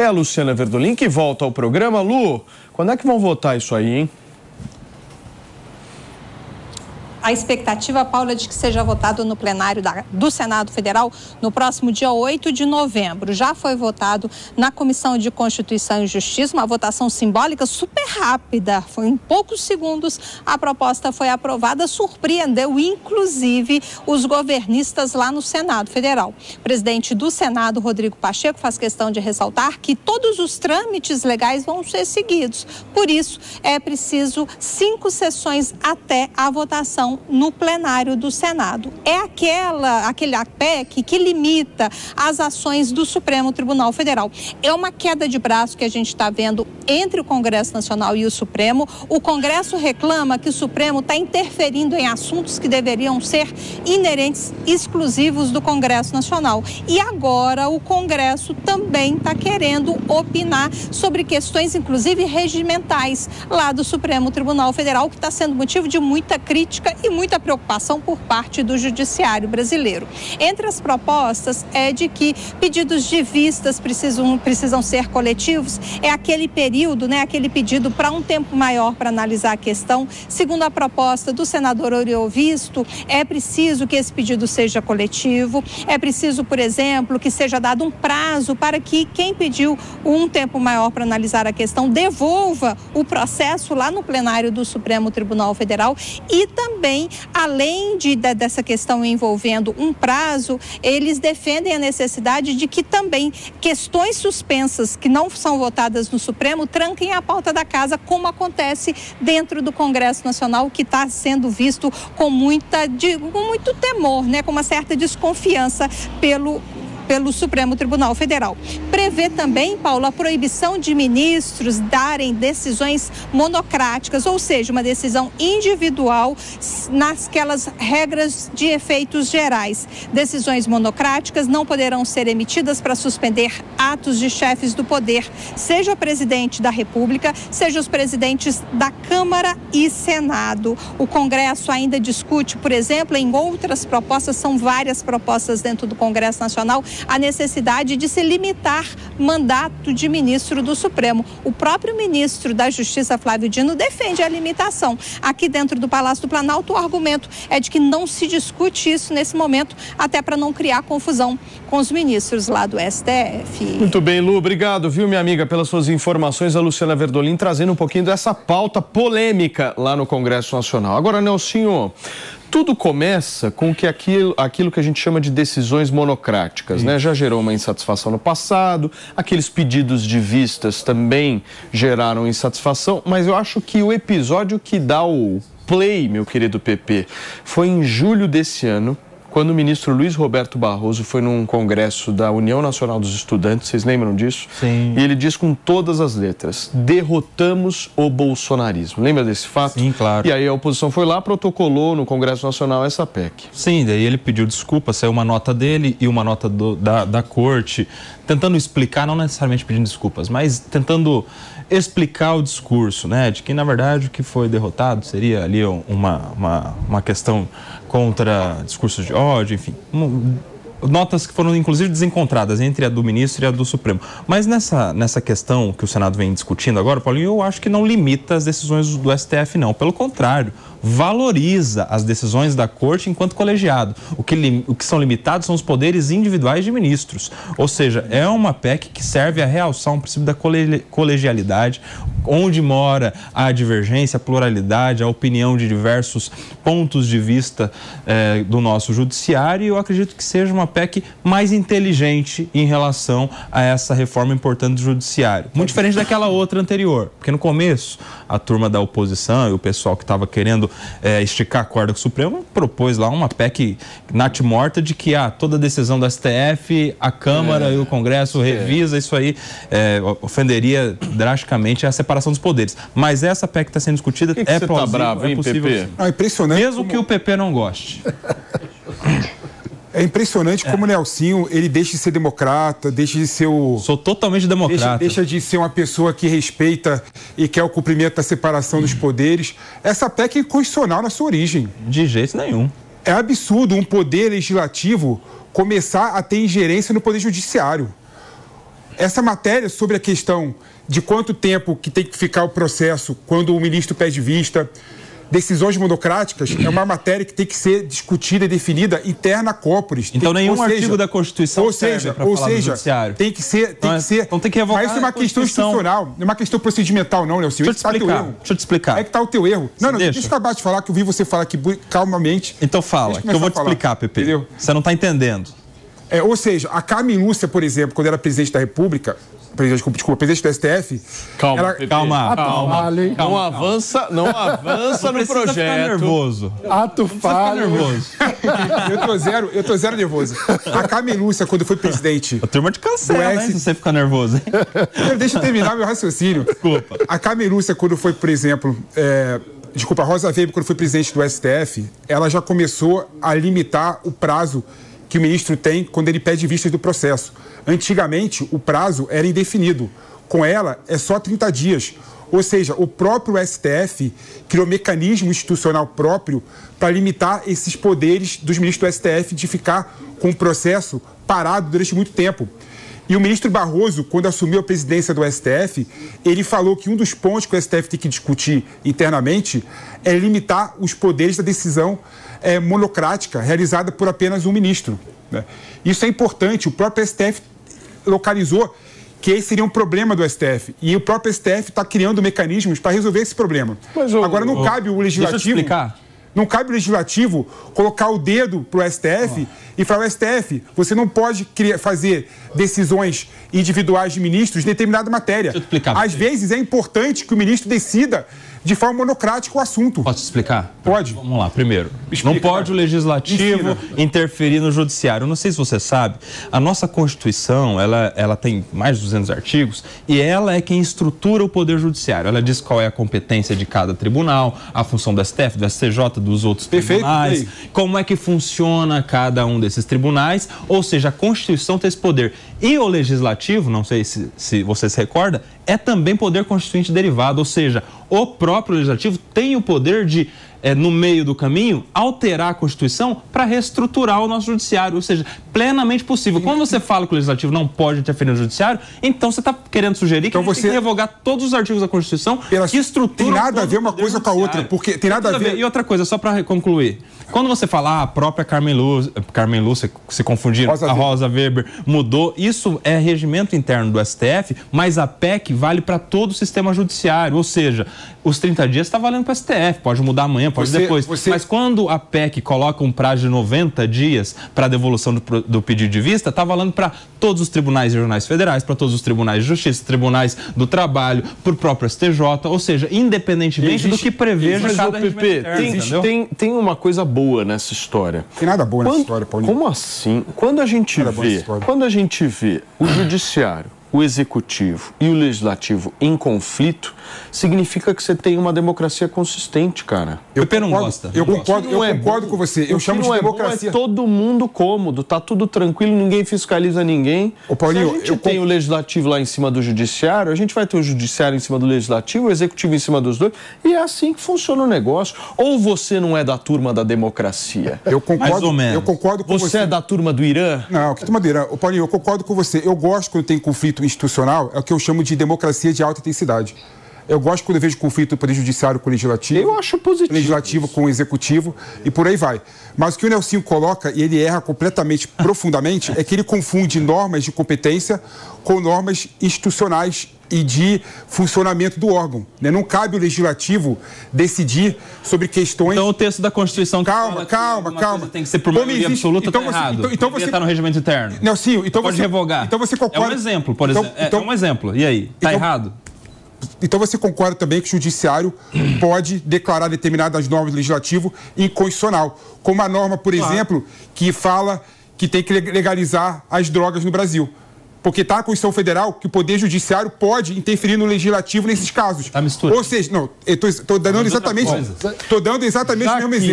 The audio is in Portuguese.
É a Luciana Verdolim que volta ao programa. Lu, quando é que vão votar isso aí, hein? A expectativa, Paula, é de que seja votado no plenário do Senado Federal no próximo dia 8 de novembro. Já foi votado na Comissão de Constituição e Justiça, uma votação simbólica super rápida. Foi em poucos segundos a proposta foi aprovada, surpreendeu inclusive os governistas lá no Senado Federal. O presidente do Senado, Rodrigo Pacheco, faz questão de ressaltar que todos os trâmites legais vão ser seguidos. Por isso, é preciso 5 sessões até a votação no plenário do Senado. É aquele PEC que limita as ações do Supremo Tribunal Federal. É uma queda de braço que a gente está vendo entre o Congresso Nacional e o Supremo. O Congresso reclama que o Supremo está interferindo em assuntos que deveriam ser inerentes, exclusivos do Congresso Nacional. E agora o Congresso também está querendo opinar sobre questões, inclusive regimentais, lá do Supremo Tribunal Federal, que está sendo motivo de muita crítica e muita preocupação por parte do judiciário brasileiro. Entre as propostas é de que pedidos de vistas precisam ser coletivos, é aquele período, aquele pedido para um tempo maior para analisar a questão. Segundo a proposta do senador Oriovisto, é preciso que esse pedido seja coletivo, é preciso, por exemplo, que seja dado um prazo para que quem pediu um tempo maior para analisar a questão devolva o processo lá no plenário do Supremo Tribunal Federal. E também, além dessa questão envolvendo um prazo, eles defendem a necessidade de que também questões suspensas que não são votadas no Supremo tranquem a pauta da casa, como acontece dentro do Congresso Nacional, que está sendo visto com muito temor, com uma certa desconfiança pelo Supremo Tribunal Federal. Prevê também, Paulo, a proibição de ministros darem decisões monocráticas, ou seja, uma decisão individual nasquelas regras de efeitos gerais. Decisões monocráticas não poderão ser emitidas para suspender atos de chefes do poder, seja o presidente da República, seja os presidentes da Câmara e Senado. O Congresso ainda discute, por exemplo, em outras propostas, são várias propostas dentro do Congresso Nacional, a necessidade de se limitar mandato de ministro do Supremo. O próprio ministro da Justiça, Flávio Dino, defende a limitação. Aqui dentro do Palácio do Planalto, o argumento é de que não se discute isso nesse momento, até para não criar confusão com os ministros lá do STF. Muito bem, Lu, obrigado, viu, minha amiga, pelas suas informações. A Luciana Verdolim trazendo um pouquinho dessa pauta polêmica lá no Congresso Nacional. Agora, Nelsinho, tudo começa com que aquilo que a gente chama de decisões monocráticas, né? Já gerou uma insatisfação no passado, aqueles pedidos de vistas também geraram insatisfação, mas eu acho que o episódio que dá o play, meu querido PP, foi em julho desse ano, quando o ministro Luiz Roberto Barroso foi num congresso da União Nacional dos Estudantes, vocês lembram disso? Sim. E ele diz com todas as letras: derrotamos o bolsonarismo. Lembra desse fato? Sim, claro. E aí a oposição foi lá, protocolou no Congresso Nacional essa PEC. Sim, daí ele pediu desculpa, saiu uma nota dele e uma nota da corte, tentando explicar, não necessariamente pedindo desculpas, mas tentando explicar o discurso, de que, na verdade, o que foi derrotado seria ali uma questão contra discursos de ódio, enfim, notas que foram, inclusive, desencontradas entre a do ministro e a do Supremo. Mas nessa questão que o Senado vem discutindo agora, Paulinho, eu acho que não limita as decisões do STF, não. Pelo contrário, valoriza as decisões da Corte enquanto colegiado. O que são limitados são os poderes individuais de ministros. Ou seja, é uma PEC que serve a realçar um princípio da colegialidade, onde mora a divergência, a pluralidade, a opinião de diversos pontos de vista do nosso judiciário, e eu acredito que seja uma PEC mais inteligente em relação a essa reforma importante do judiciário. Muito diferente daquela outra anterior, porque no começo a turma da oposição e o pessoal que estava querendo esticar a corda com o Supremo propôs lá uma PEC natimorta de que toda decisão do STF, a Câmara e o Congresso revisa isso aí, ofenderia drasticamente a separação dos poderes. Mas essa PEC que está sendo discutida é plausível, tá bravo, hein, possível. PP? Impressionante. Mesmo que o PP não goste. É impressionante como o Nelsinho, ele deixa de ser democrata, deixa de ser Sou totalmente democrata. Deixa de ser uma pessoa que respeita e quer o cumprimento da separação dos poderes. Essa PEC é constitucional na sua origem. De jeito nenhum. É absurdo um poder legislativo começar a ter ingerência no poder judiciário. essa matéria sobre a questão de quanto tempo que tem que ficar o processo quando o ministro pede vista, decisões monocráticas, é uma matéria que tem que ser discutida e definida interna à corporis. Então nenhum artigo da Constituição serve para falar do judiciário. Tem que ser... Então tem que revogar. Mas isso é uma questão institucional, não é uma questão procedimental não, Nelson. Deixa eu te explicar. É que está o teu erro. Não, deixa eu acabar de falar, que eu vi você falar aqui calmamente. Então fala, que eu vou te explicar, Pepe. Entendeu? Você não está entendendo. Ou seja, a Carmen Lúcia, por exemplo, quando era presidente da República, presidente do STF... Calma. Não avança no projeto. Ficar nervoso. Ato falho. Eu tô zero nervoso. A Carmen Lúcia, quando foi presidente... A turma te cancela, né? Se você ficar nervoso, hein? Deixa eu terminar meu raciocínio. Desculpa. A Carmen Lúcia, quando foi, por exemplo... a Rosa Weber, quando foi presidente do STF, ela já começou a limitar o prazo que o ministro tem quando ele pede vistas do processo. Antigamente, o prazo era indefinido. Com ela, é só 30 dias. Ou seja, o próprio STF criou um mecanismo institucional próprio para limitar esses poderes dos ministros do STF de ficar com o processo parado durante muito tempo. E o ministro Barroso, quando assumiu a presidência do STF, ele falou que um dos pontos que o STF tem que discutir internamente é limitar os poderes da decisão monocrática realizada por apenas um ministro, né? Isso é importante. O próprio STF localizou que esse seria um problema do STF. E o próprio STF está criando mecanismos para resolver esse problema. Agora, não cabe o legislativo... Deixa eu explicar. Não cabe o legislativo colocar o dedo para o STF e falar: STF, você não pode fazer decisões individuais de ministros em determinada matéria. Deixa eu explicar. Às vezes é importante que o ministro decida de forma monocrática o assunto. Posso te explicar? Pode. Vamos lá, primeiro. Explica, não pode o legislativo interferir no judiciário. Eu não sei se você sabe, a nossa Constituição, ela tem mais de 200 artigos e ela é quem estrutura o Poder Judiciário. Ela diz qual é a competência de cada tribunal, a função do STF, do STJ, dos outros tribunais, como é que funciona cada um desses tribunais, ou seja, a Constituição tem esse poder. E o legislativo, não sei se você se recorda, é também poder constituinte derivado, ou seja, o próprio legislativo tem o poder de, no meio do caminho, alterar a Constituição para reestruturar o nosso judiciário, ou seja, plenamente possível. Quando você fala que o legislativo não pode interferir no judiciário, então você está querendo sugerir que a gente tem que revogar todos os artigos da Constituição que estruturam... Tem nada a ver uma coisa com a outra, porque tem nada a ver... E outra coisa, só para concluir, quando você fala a própria Carmen Lúcia, se confundiram, a Rosa Weber mudou, isso é regimento interno do STF, mas a PEC vale para todo o sistema judiciário, ou seja, os 30 dias está valendo para o STF, pode mudar amanhã, pode depois. Mas quando a PEC coloca um prazo de 90 dias para a devolução do pedido de vista, está valendo para todos os tribunais regionais federais, para todos os tribunais de justiça, tribunais do trabalho, para o próprio STJ, ou seja, independentemente do que preveja cada regimento. Tem uma coisa boa nessa história. Tem nada boa nessa história, Paulinho. Como assim? Quando a gente vê o judiciário, o executivo e o legislativo em conflito, significa que você tem uma democracia consistente, cara. Eu concordo com você. Eu chamo de democracia. É todo mundo cômodo, tá tudo tranquilo, ninguém fiscaliza ninguém. Paulinho, se a gente tem o legislativo lá em cima do judiciário, a gente vai ter o judiciário em cima do legislativo, o executivo em cima dos dois, e é assim que funciona o negócio. Ou você não é da turma da democracia? Eu concordo, mais ou menos. Eu concordo com você. Você é da turma do Irã? Não, que turma do Irã? Paulinho, eu concordo com você. Eu gosto quando tem conflito institucional, é o que eu chamo de democracia de alta intensidade. Eu gosto quando eu vejo conflito do Poder Judiciário com o Legislativo. Eu acho positivo. Legislativo com o Executivo e por aí vai. Mas o que o Nelsinho coloca, e ele erra completamente, profundamente, é que ele confunde normas de competência com normas institucionais e de funcionamento do órgão, né? Não cabe o Legislativo decidir sobre questões... Então o texto da Constituição... Calma. Tem que ser por maioria absoluta, então tá errado. Então você está no regimento interno. Nelsinho, então pode revogar. Então você concorda... É um exemplo, por exemplo. É um exemplo. E aí? Está errado? Então você concorda também que o Judiciário pode declarar determinadas normas do Legislativo inconstitucional, como a norma, por exemplo, que fala que tem que legalizar as drogas no Brasil. Porque está na Constituição Federal que o Poder Judiciário pode interferir no Legislativo nesses casos. Tá misturando. Ou seja, não, eu estou dando exatamente o mesmo exemplo.